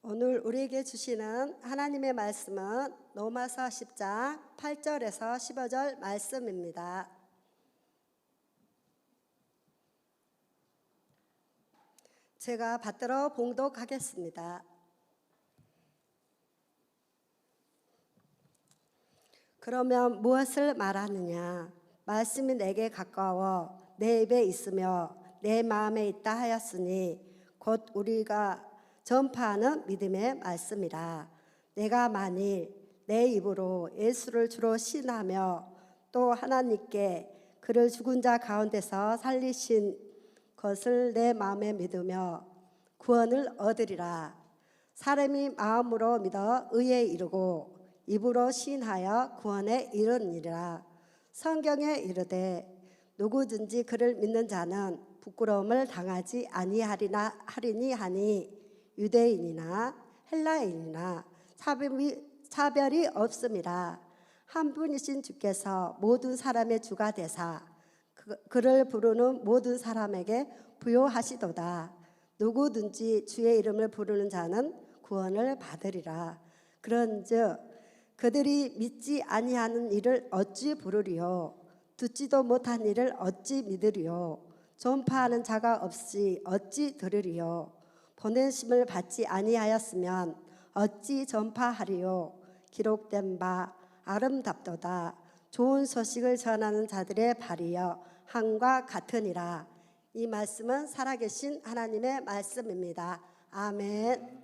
오늘 우리에게 주시는 하나님의 말씀은 로마서 10장 8절에서 15절 말씀입니다. 제가 받들어 봉독하겠습니다. 그러면 무엇을 말하느냐? 말씀이 내게 가까워 내 입에 있으며 내 마음에 있다 하였으니 곧 우리가 전파하는 믿음의 말씀이라. 내가 만일 내 입으로 예수를 주로 신하며 또 하나님께 그를 죽은 자 가운데서 살리신 것을 내 마음에 믿으며 구원을 얻으리라. 사람이 마음으로 믿어 의에 이르고 입으로 시인하여 구원에 이르니라. 성경에 이르되 누구든지 그를 믿는 자는 부끄러움을 당하지 아니하리니 하니 유대인이나 헬라인이나 차별이 없음이라. 한 분이신 주께서 모든 사람의 주가 되사 그를 부르는 모든 사람에게 부요하시도다. 누구든지 주의 이름을 부르는 자는 구원을 받으리라. 그런즉 그들이 믿지 아니하는 일을 어찌 부르리요? 듣지도 못한 일을 어찌 믿으리요? 전파하는 자가 없이 어찌 들으리요? 보내심을 받지 아니하였으면 어찌 전파하리요? 기록된 바 아름답도다. 좋은 소식을 전하는 자들의 발이여 함과 같으니라. 이 말씀은 살아계신 하나님의 말씀입니다. 아멘.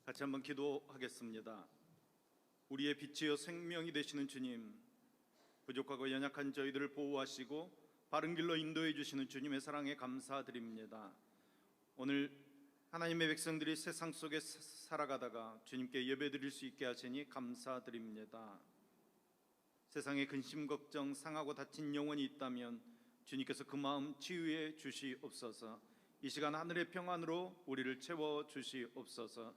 같이 한번 기도하겠습니다. 우리의 빛이요 생명이 되시는 주님, 부족하고 연약한 저희들을 보호하시고 바른 길로 인도해 주시는 주님의 사랑에 감사드립니다. 오늘 하나님의 백성들이 세상 속에 살아가다가 주님께 예배드릴 수 있게 하시니 감사드립니다. 세상에 근심 걱정 상하고 다친 영혼이 있다면 주님께서 그 마음 치유해 주시옵소서. 이 시간 하늘의 평안으로 우리를 채워 주시옵소서.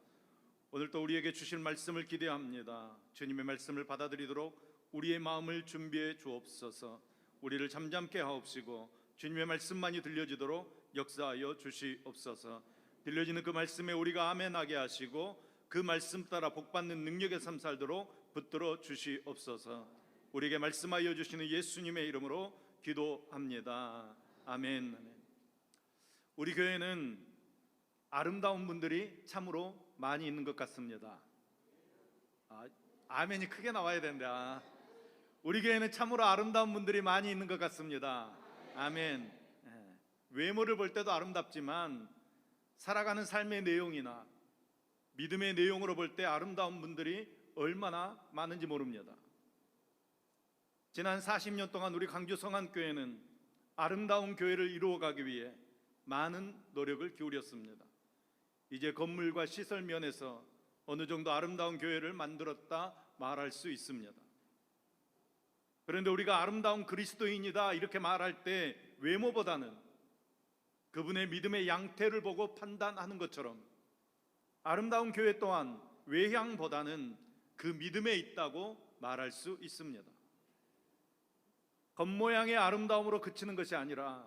오늘 또 우리에게 주실 말씀을 기대합니다. 주님의 말씀을 받아들이도록 우리의 마음을 준비해 주옵소서. 우리를 잠잠케 하옵시고 주님의 말씀만이 들려지도록 역사하여 주시옵소서. 들려지는 그 말씀에 우리가 아멘하게 하시고 그 말씀 따라 복받는 능력의 삶 살도록 붙들어 주시옵소서. 우리에게 말씀하여 주시는 예수님의 이름으로 기도합니다. 아멘. 우리 교회는 아름다운 분들이 참으로 많이 있는 것 같습니다. 아멘이 크게 나와야 된다. 우리 교회는 참으로 아름다운 분들이 많이 있는 것 같습니다. 아멘. 외모를 볼 때도 아름답지만 살아가는 삶의 내용이나 믿음의 내용으로 볼 때 아름다운 분들이 얼마나 많은지 모릅니다. 지난 40년 동안 우리 광주 성안교회는 아름다운 교회를 이루어가기 위해 많은 노력을 기울였습니다. 이제 건물과 시설 면에서 어느 정도 아름다운 교회를 만들었다 말할 수 있습니다. 그런데 우리가 아름다운 그리스도인이다 이렇게 말할 때 외모보다는 그분의 믿음의 양태를 보고 판단하는 것처럼 아름다운 교회 또한 외향보다는 그 믿음에 있다고 말할 수 있습니다. 겉모양의 아름다움으로 그치는 것이 아니라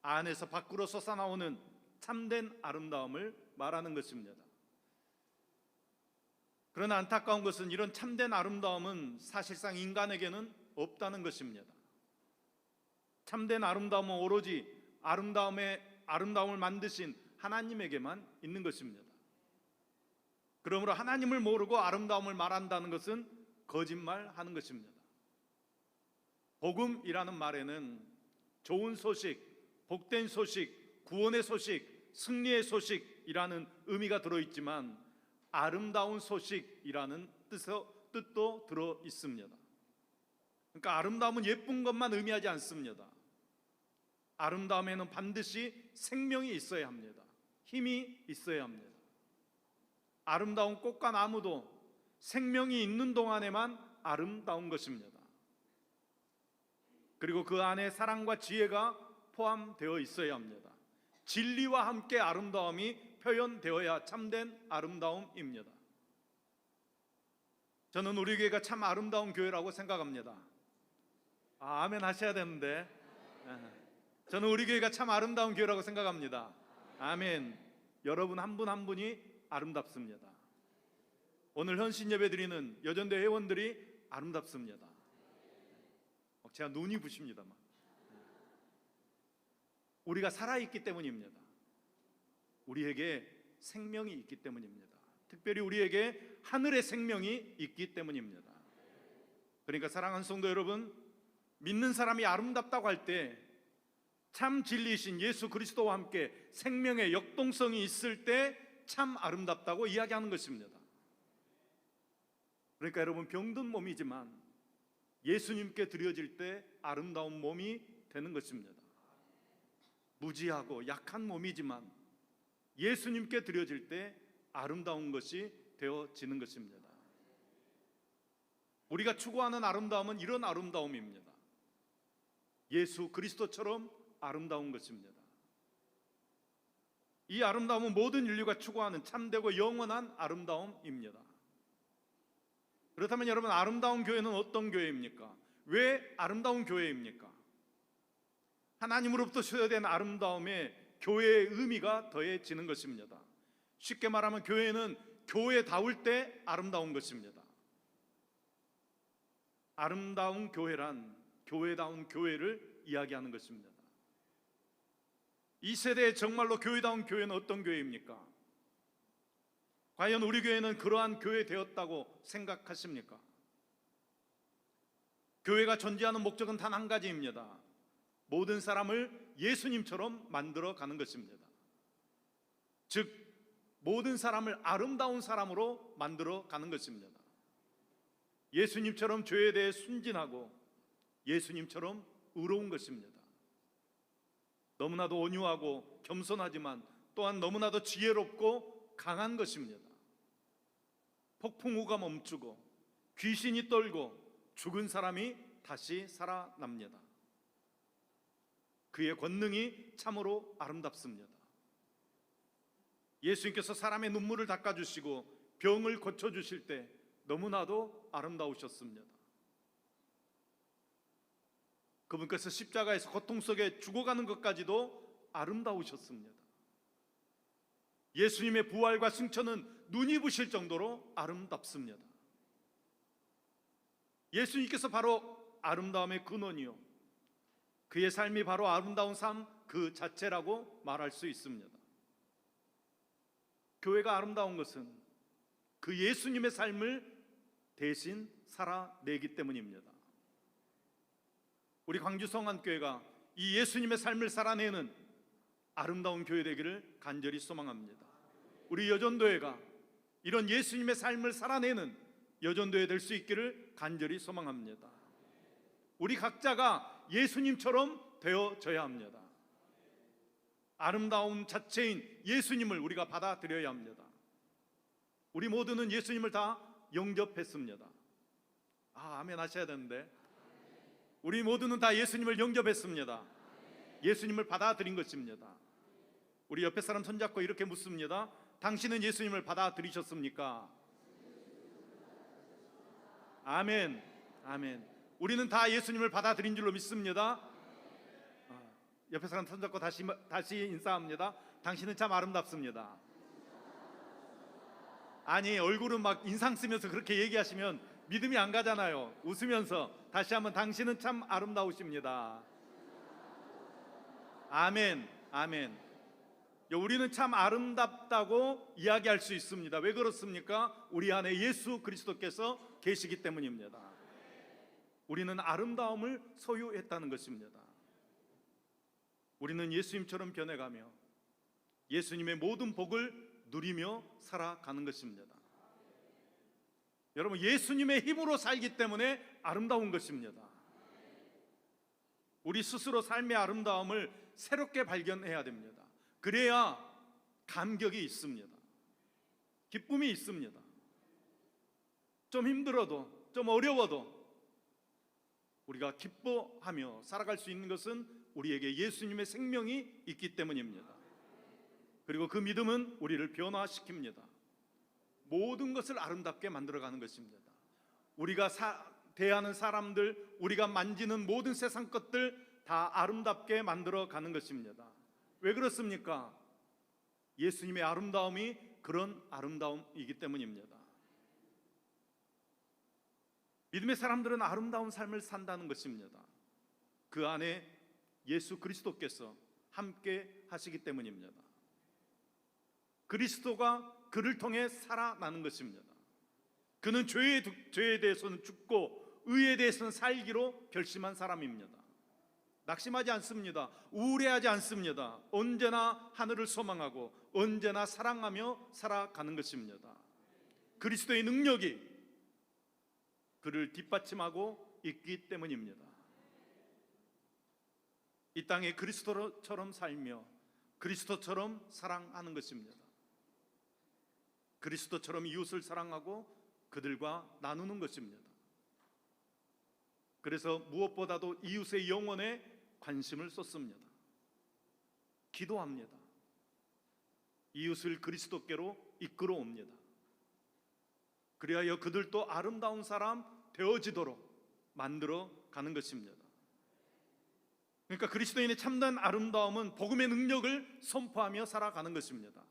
안에서 밖으로 솟아나오는 참된 아름다움을 말하는 것입니다. 그러나 안타까운 것은 이런 참된 아름다움은 사실상 인간에게는 없다는 것입니다. 참된 아름다움은 오로지 아름다움을 만드신 하나님에게만 있는 것입니다. 그러므로 하나님을 모르고 아름다움을 말한다는 것은 거짓말하는 것입니다. 복음이라는 말에는 좋은 소식, 복된 소식, 구원의 소식, 승리의 소식이라는 의미가 들어있지만 아름다운 소식이라는 뜻도 들어 있습니다. 그러니까 아름다움은 예쁜 것만 의미하지 않습니다. 아름다움에는 반드시 생명이 있어야 합니다. 힘이 있어야 합니다. 아름다운 꽃과 나무도 생명이 있는 동안에만 아름다운 것입니다. 그리고 그 안에 사랑과 지혜가 포함되어 있어야 합니다. 진리와 함께 아름다움이 표현되어야 참된 아름다움입니다. 저는 우리 교회가 참 아름다운 교회라고 생각합니다. 아멘 하셔야 되는데 저는 우리 교회가 참 아름다운 교회라고 생각합니다. 아멘. 여러분 한 분 한 분이 아름답습니다. 오늘 헌신 예배 드리는 여전대 회원들이 아름답습니다. 제가 눈이 부십니다만 우리가 살아있기 때문입니다. 우리에게 생명이 있기 때문입니다. 특별히 우리에게 하늘의 생명이 있기 때문입니다. 그러니까 사랑하는 성도 여러분, 믿는 사람이 아름답다고 할 때 참 진리이신 예수 그리스도와 함께 생명의 역동성이 있을 때 참 아름답다고 이야기하는 것입니다. 그러니까 여러분, 병든 몸이지만 예수님께 드려질 때 아름다운 몸이 되는 것입니다. 무지하고 약한 몸이지만 예수님께 드려질 때 아름다운 것이 되어지는 것입니다. 우리가 추구하는 아름다움은 이런 아름다움입니다. 예수 그리스도처럼 아름다운 것입니다. 이 아름다움은 모든 인류가 추구하는 참되고 영원한 아름다움입니다. 그렇다면 여러분, 아름다운 교회는 어떤 교회입니까? 왜 아름다운 교회입니까? 하나님으로부터 수여된 아름다움에 교회의 의미가 더해지는 것입니다. 쉽게 말하면 교회는 교회다울 때 아름다운 것입니다. 아름다운 교회란 교회다운 교회를 이야기하는 것입니다. 이 세대에 정말로 교회다운 교회는 어떤 교회입니까? 과연 우리 교회는 그러한 교회 되었다고 생각하십니까? 교회가 존재하는 목적은 단 한 가지입니다. 모든 사람을 예수님처럼 만들어 가는 것입니다. 즉, 모든 사람을 아름다운 사람으로 만들어 가는 것입니다. 예수님처럼 죄에 대해 순진하고 예수님처럼 의로운 것입니다. 너무나도 온유하고 겸손하지만 또한 너무나도 지혜롭고 강한 것입니다. 폭풍우가 멈추고 귀신이 떨고 죽은 사람이 다시 살아납니다. 그의 권능이 참으로 아름답습니다. 예수님께서 사람의 눈물을 닦아주시고 병을 고쳐주실 때 너무나도 아름다우셨습니다. 그분께서 십자가에서 고통 속에 죽어가는 것까지도 아름다우셨습니다. 예수님의 부활과 승천은 눈이 부실 정도로 아름답습니다. 예수님께서 바로 아름다움의 근원이요, 그의 삶이 바로 아름다운 삶 그 자체라고 말할 수 있습니다. 교회가 아름다운 것은 그 예수님의 삶을 대신 살아내기 때문입니다. 우리 광주 성안교회가 이 예수님의 삶을 살아내는 아름다운 교회 되기를 간절히 소망합니다. 우리 여전도회가 이런 예수님의 삶을 살아내는 여전도회 될 수 있기를 간절히 소망합니다. 우리 각자가 예수님처럼 되어져야 합니다. 아름다움 자체인 예수님을 우리가 받아들여야 합니다. 우리 모두는 예수님을 다 영접했습니다. 아멘 하셔야 되는데, 우리 모두는 다 예수님을 영접했습니다. 예수님을 받아들인 것입니다. 우리 옆에 사람 손잡고 이렇게 묻습니다. 당신은 예수님을 받아들이셨습니까? 아멘, 아멘. 우리는 다 예수님을 받아들인 줄로 믿습니다. 옆에 사람 손잡고 다시 인사합니다. 당신은 참 아름답습니다. 아니, 얼굴은 막 인상 쓰면서 그렇게 얘기하시면 믿음이 안 가잖아요. 웃으면서 다시 한번 당신은 참 아름다우십니다. 아멘, 아멘. 우리는 참 아름답다고 이야기할 수 있습니다. 왜 그렇습니까? 우리 안에 예수 그리스도께서 계시기 때문입니다. 우리는 아름다움을 소유했다는 것입니다. 우리는 예수님처럼 변해가며 예수님의 모든 복을 누리며 살아가는 것입니다. 여러분, 예수님의 힘으로 살기 때문에 아름다운 것입니다. 우리 스스로 삶의 아름다움을 새롭게 발견해야 됩니다. 그래야 감격이 있습니다. 기쁨이 있습니다. 좀 힘들어도, 좀 어려워도 우리가 기뻐하며 살아갈 수 있는 것은 우리에게 예수님의 생명이 있기 때문입니다. 그리고 그 믿음은 우리를 변화시킵니다. 모든 것을 아름답게 만들어가는 것입니다. 우리가 대하는 사람들, 우리가 만지는 모든 세상 것들 다 아름답게 만들어가는 것입니다. 왜 그렇습니까? 예수님의 아름다움이 그런 아름다움이기 때문입니다. 믿음의 사람들은 아름다운 삶을 산다는 것입니다. 그 안에 예수 그리스도께서 함께 하시기 때문입니다. 그리스도가 그를 통해 살아나는 것입니다. 그는 죄에 대해서는 죽고 의에 대해서는 살기로 결심한 사람입니다. 낙심하지 않습니다. 우울해하지 않습니다. 언제나 하늘을 소망하고 언제나 사랑하며 살아가는 것입니다. 그리스도의 능력이 그를 뒷받침하고 있기 때문입니다. 이 땅에 그리스도처럼 살며 그리스도처럼 사랑하는 것입니다. 그리스도처럼 이웃을 사랑하고 그들과 나누는 것입니다. 그래서 무엇보다도 이웃의 영혼에 관심을 쏟습니다. 기도합니다. 이웃을 그리스도께로 이끌어옵니다. 그리하여 그들도 아름다운 사람 되어지도록 만들어 가는 것입니다. 그러니까 그리스도인의 참된 아름다움은 복음의 능력을 선포하며 살아가는 것입니다.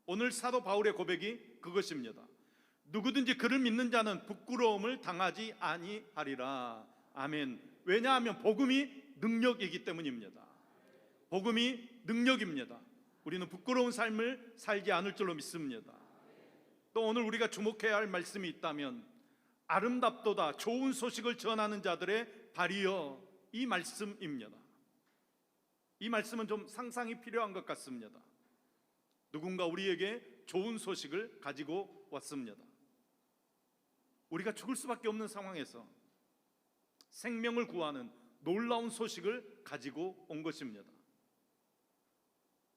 오늘 사도 바울의 고백이 그것입니다. 누구든지 그를 믿는 자는 부끄러움을 당하지 아니하리라. 아멘. 왜냐하면 복음이 능력이기 때문입니다. 복음이 능력입니다. 우리는 부끄러운 삶을 살지 않을 줄로 믿습니다. 또 오늘 우리가 주목해야 할 말씀이 있다면 아름답도다 좋은 소식을 전하는 자들의 발이여, 이 말씀입니다. 이 말씀은 좀 상상이 필요한 것 같습니다. 누군가 우리에게 좋은 소식을 가지고 왔습니다. 우리가 죽을 수밖에 없는 상황에서 생명을 구하는 놀라운 소식을 가지고 온 것입니다.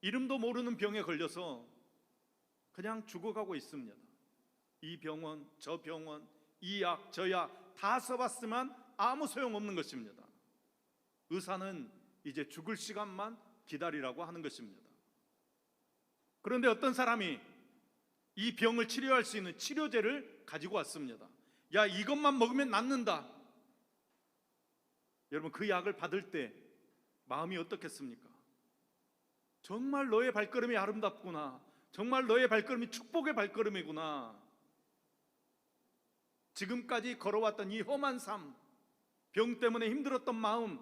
이름도 모르는 병에 걸려서 그냥 죽어가고 있습니다. 이 병원, 저 병원, 이 약, 저 약 다 써봤지만 아무 소용없는 것입니다. 의사는 이제 죽을 시간만 기다리라고 하는 것입니다. 그런데 어떤 사람이 이 병을 치료할 수 있는 치료제를 가지고 왔습니다. 야, 이것만 먹으면 낫는다. 여러분, 그 약을 받을 때 마음이 어떻겠습니까? 정말 너의 발걸음이 아름답구나. 정말 너의 발걸음이 축복의 발걸음이구나. 지금까지 걸어왔던 이 험한 삶, 병 때문에 힘들었던 마음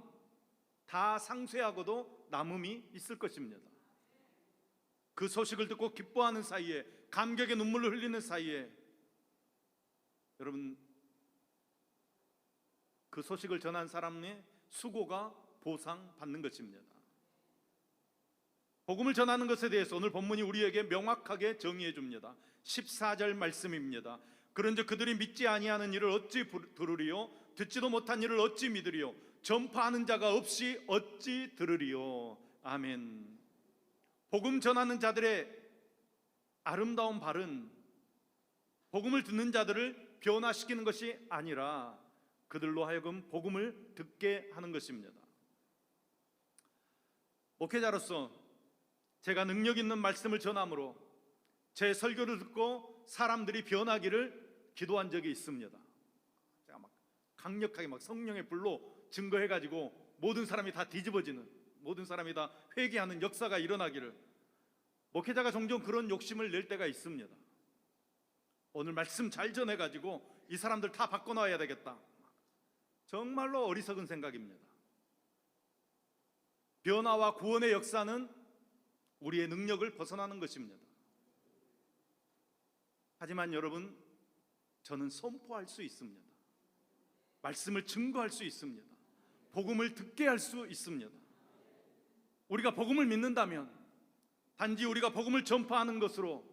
다 상쇄하고도 남음이 있을 것입니다. 그 소식을 듣고 기뻐하는 사이에, 감격의 눈물을 흘리는 사이에 여러분, 그 소식을 전한 사람의 수고가 보상받는 것입니다. 복음을 전하는 것에 대해서 오늘 본문이 우리에게 명확하게 정의해 줍니다. 14절 말씀입니다. 그런즉 그들이 믿지 아니하는 일을 어찌 들으리요? 듣지도 못한 일을 어찌 믿으리요? 전파하는 자가 없이 어찌 들으리요? 아멘. 복음 전하는 자들의 아름다운 발은 복음을 듣는 자들을 변화시키는 것이 아니라 그들로 하여금 복음을 듣게 하는 것입니다. 목회자로서 제가 능력 있는 말씀을 전함으로 제 설교를 듣고 사람들이 변하기를 기도한 적이 있습니다. 제가 막 강력하게 막 성령의 불로 증거해가지고 모든 사람이 다 뒤집어지는, 모든 사람이 다 회개하는 역사가 일어나기를, 목회자가 종종 그런 욕심을 낼 때가 있습니다. 오늘 말씀 잘 전해가지고 이 사람들 다 바꿔놔야 되겠다. 정말로 어리석은 생각입니다. 변화와 구원의 역사는 우리의 능력을 벗어나는 것입니다. 하지만 여러분, 저는 선포할 수 있습니다. 말씀을 증거할 수 있습니다. 복음을 듣게 할 수 있습니다. 우리가 복음을 믿는다면 단지 우리가 복음을 전파하는 것으로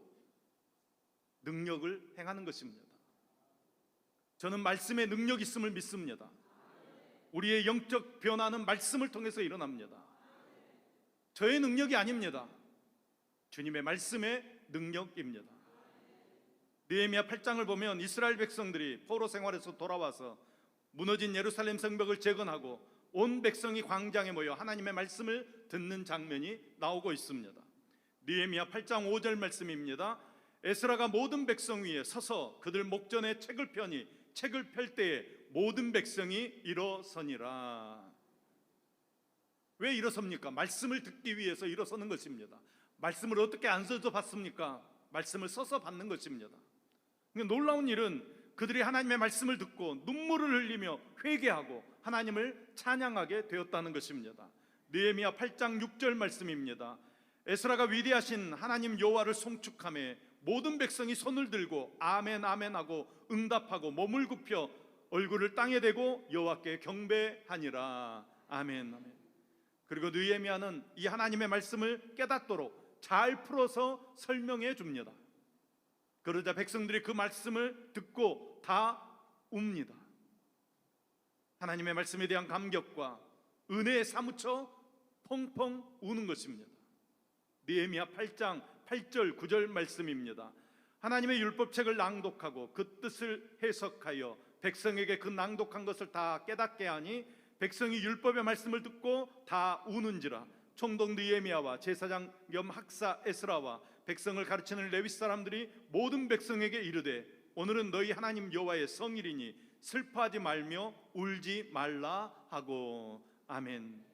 능력을 행하는 것입니다. 저는 말씀의 능력이 있음을 믿습니다. 우리의 영적 변화는 말씀을 통해서 일어납니다. 저의 능력이 아닙니다. 주님의 말씀의 능력입니다. 느헤미야 8장을 보면 이스라엘 백성들이 포로 생활에서 돌아와서 무너진 예루살렘 성벽을 재건하고 온 백성이 광장에 모여 하나님의 말씀을 듣는 장면이 나오고 있습니다. 느헤미야 8장 5절 말씀입니다. 에스라가 모든 백성 위에 서서 그들 목전에 책을 펴니 책을 펼 때에 모든 백성이 일어서니라. 왜 일어섭니까? 말씀을 듣기 위해서 일어서는 것입니다. 말씀을 어떻게 안 써서 받습니까? 말씀을 써서 받는 것입니다. 그러니까 놀라운 일은 그들이 하나님의 말씀을 듣고 눈물을 흘리며 회개하고 하나님을 찬양하게 되었다는 것입니다. 느헤미야 8장 6절 말씀입니다. 에스라가 위대하신 하나님 여호와를 송축하며 모든 백성이 손을 들고 아멘 아멘 하고 응답하고 몸을 굽혀 얼굴을 땅에 대고 여호와께 경배하니라. 아멘 아멘. 그리고 느헤미야는 이 하나님의 말씀을 깨닫도록 잘 풀어서 설명해 줍니다. 그러자 백성들이 그 말씀을 듣고 다 웁니다. 하나님의 말씀에 대한 감격과 은혜에 사무쳐 펑펑 우는 것입니다. 느헤미야 8장 8절 9절 말씀입니다. 하나님의 율법책을 낭독하고 그 뜻을 해석하여 백성에게 그 낭독한 것을 다 깨닫게 하니 백성이 율법의 말씀을 듣고 다 우는지라. 총독 느헤미야와 제사장 겸 학사 에스라와 백성을 가르치는 레위 사람들이 모든 백성에게 이르되 오늘은 너희 하나님 여호와의 성일이니 슬퍼하지 말며 울지 말라 하고. 아멘.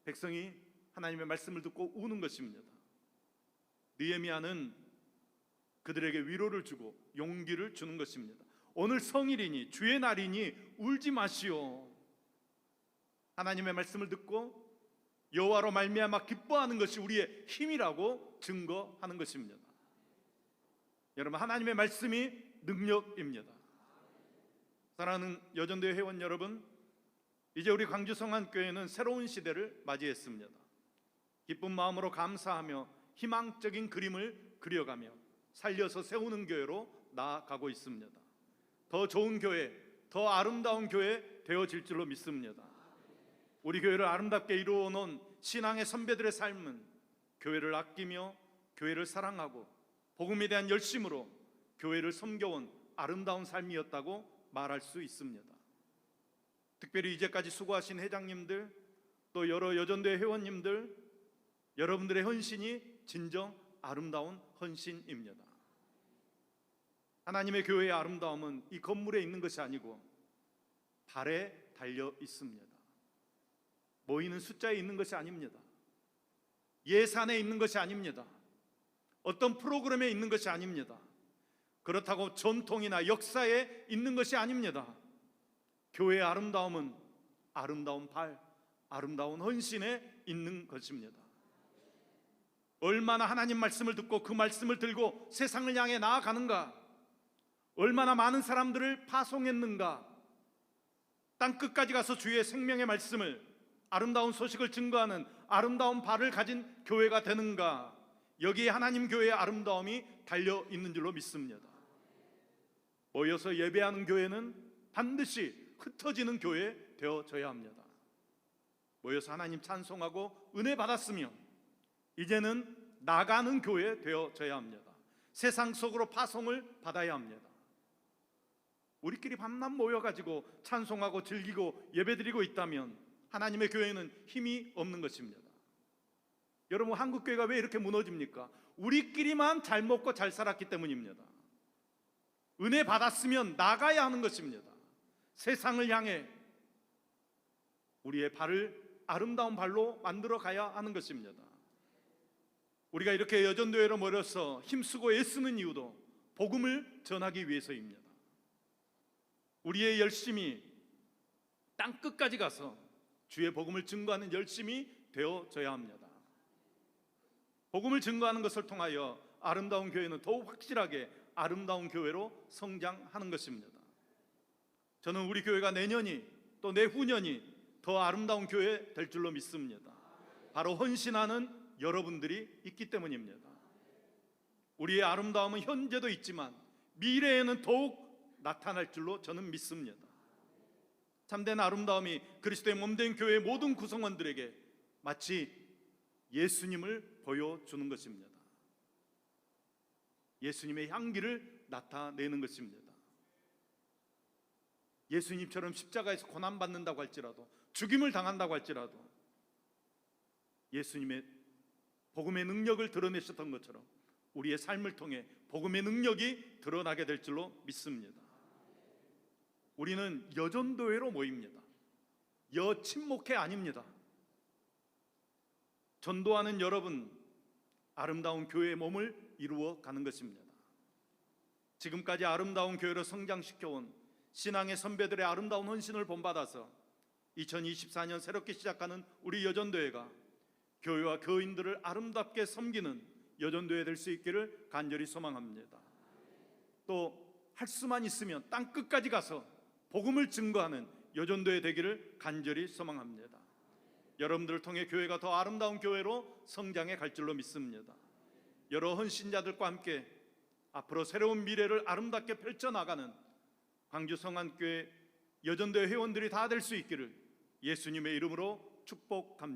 백성이 하나님의 말씀을 듣고 우는 것입니다. 느헤미야는 그들에게 위로를 주고 용기를 주는 것입니다. 오늘 성일이니 주의 날이니 울지 마시오. 하나님의 말씀을 듣고 여호와로 말미암아 기뻐하는 것이 우리의 힘이라고 증거하는 것입니다. 여러분, 하나님의 말씀이 능력입니다. 사랑하는 여전도의 회원 여러분, 이제 우리 광주 성안교회는 새로운 시대를 맞이했습니다. 기쁜 마음으로 감사하며 희망적인 그림을 그려가며 살려서 세우는 교회로 나아가고 있습니다. 더 좋은 교회, 더 아름다운 교회 되어질 줄로 믿습니다. 우리 교회를 아름답게 이루어 놓은 신앙의 선배들의 삶은 교회를 아끼며 교회를 사랑하고 복음에 대한 열심으로 교회를 섬겨온 아름다운 삶이었다고 말할 수 있습니다. 특별히 이제까지 수고하신 회장님들, 또 여러 여전도의 회원님들, 여러분들의 헌신이 진정 아름다운 헌신입니다. 하나님의 교회의 아름다움은 이 건물에 있는 것이 아니고 발에 달려 있습니다. 모이는 숫자에 있는 것이 아닙니다. 예산에 있는 것이 아닙니다. 어떤 프로그램에 있는 것이 아닙니다. 그렇다고 전통이나 역사에 있는 것이 아닙니다. 교회의 아름다움은 아름다운 발, 아름다운 헌신에 있는 것입니다. 얼마나 하나님 말씀을 듣고 그 말씀을 들고 세상을 향해 나아가는가, 얼마나 많은 사람들을 파송했는가, 땅끝까지 가서 주의 생명의 말씀을, 아름다운 소식을 증거하는 아름다운 발을 가진 교회가 되는가, 여기에 하나님 교회의 아름다움이 달려 있는 줄로 믿습니다. 모여서 예배하는 교회는 반드시 흩어지는 교회 되어져야 합니다. 모여서 하나님 찬송하고 은혜 받았으면 이제는 나가는 교회 되어져야 합니다. 세상 속으로 파송을 받아야 합니다. 우리끼리 밤낮 모여가지고 찬송하고 즐기고 예배드리고 있다면 하나님의 교회는 힘이 없는 것입니다. 여러분, 한국교회가 왜 이렇게 무너집니까? 우리끼리만 잘 먹고 잘 살았기 때문입니다. 은혜 받았으면 나가야 하는 것입니다. 세상을 향해 우리의 발을 아름다운 발로 만들어 가야 하는 것입니다. 우리가 이렇게 여전도회로 모여서 힘쓰고 애쓰는 이유도 복음을 전하기 위해서입니다. 우리의 열심이 땅끝까지 가서 주의 복음을 증거하는 열심이 되어져야 합니다. 복음을 증거하는 것을 통하여 아름다운 교회는 더욱 확실하게 아름다운 교회로 성장하는 것입니다. 저는 우리 교회가 내년이 또 내후년이 더 아름다운 교회 될 줄로 믿습니다. 바로 헌신하는 여러분들이 있기 때문입니다. 우리의 아름다움은 현재도 있지만 미래에는 더욱 나타날 줄로 저는 믿습니다. 참된 아름다움이 그리스도의 몸된 교회의 모든 구성원들에게 마치 예수님을 보여주는 것입니다. 예수님의 향기를 나타내는 것입니다. 예수님처럼 십자가에서 고난받는다고 할지라도, 죽임을 당한다고 할지라도 예수님의 복음의 능력을 드러내셨던 것처럼 우리의 삶을 통해 복음의 능력이 드러나게 될 줄로 믿습니다. 우리는 여전도회로 모입니다. 여친목회 아닙니다. 전도하는 여러분, 아름다운 교회의 몸을 이루어 가는 것입니다. 지금까지 아름다운 교회로 성장시켜온 신앙의 선배들의 아름다운 헌신을 본받아서 2024년 새롭게 시작하는 우리 여전도회가 교회와 교인들을 아름답게 섬기는 여전도회 될 수 있기를 간절히 소망합니다. 또 할 수만 있으면 땅 끝까지 가서 복음을 증거하는 여전도회 되기를 간절히 소망합니다. 여러분들을 통해 교회가 더 아름다운 교회로 성장해 갈 줄로 믿습니다. 여러 헌신자들과 함께 앞으로 새로운 미래를 아름답게 펼쳐나가는 광주 성안교회 여전도회 회원들이 다 될 수 있기를 예수님의 이름으로 축복합니다.